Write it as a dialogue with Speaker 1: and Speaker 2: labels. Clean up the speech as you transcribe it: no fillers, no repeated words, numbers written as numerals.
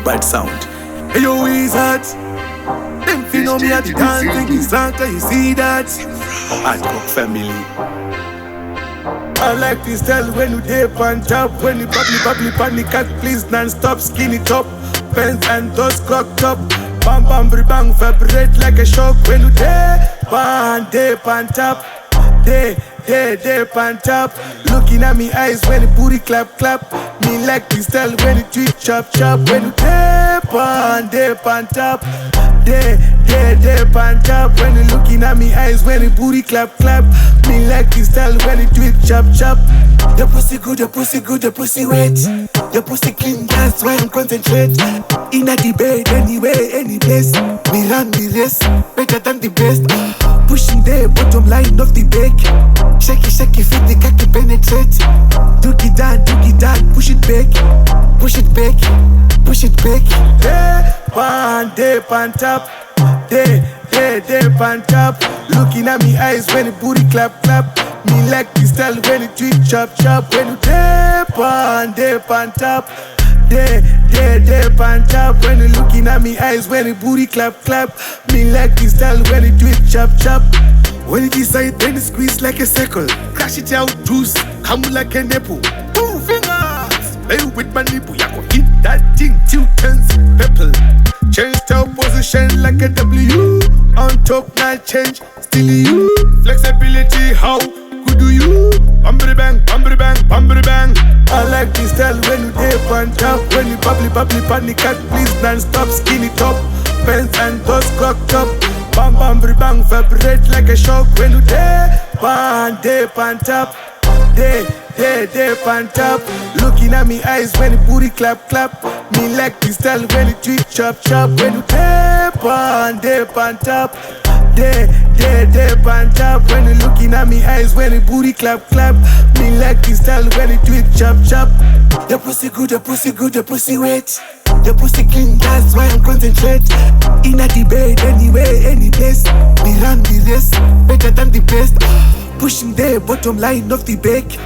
Speaker 1: bad sound. Hey yo, wizard. Them fi know me at the dance thing, it's like you see that. Hardcore family. I like this style when you dip on top. When you bubbly panic cat, please non-stop. Skinny top, pants and those clocked up. Bam bam bang, vibrate like a shock. When you dip on top. Dip on top. Looking at me eyes when the booty clap. Me like this style when you tweet chop. When you dip on top. Dip on top. When you looking at me eyes when the booty clap. Me like this style when you tweet chop. The pussy good, the pussy good, the pussy wet. The pussy clean, that's why I'm concentrate. In a debate, anyway, any place. Me run the race, better than the best. Pushing the bottom line of the bake. Shake it, fit the cocky penetrate. Doogy down, push it back. Dip on top. Dip on top. Looking at me eyes when the booty clap. Me like this style when it tweet chop. When you dip on top. Dip on top. When you looking at me eyes when the booty clap. Me like this style when it tweet chop. When you decide then you squeeze like a circle. Crash it out, juice, come like a nipple. 2 fingers, play with my nipple. Ya go hit that thing till turns purple. Change top position like a W. On top now change, still you. Flexibility, how good do you? Bambri bang. I like this style when you dip on top. When you bubbly panic cat, please non-stop. Skinny top, pants and those clocked up. Bam bang, vibrate like a shock. When you dip on top. Dip on top. Looking at me eyes when the booty clap. Me like this style when you tweet chop. When you dip on top. Dip on top. When you looking at me eyes when the booty clap. Me like this style when you tweet chop. The pussy good, the pussy good, the pussy wet. The pussy clean, that's why I'm concentrate. In a debate, anyway, any place. Me run the race, better than the best. Pushing the bottom line of the bake.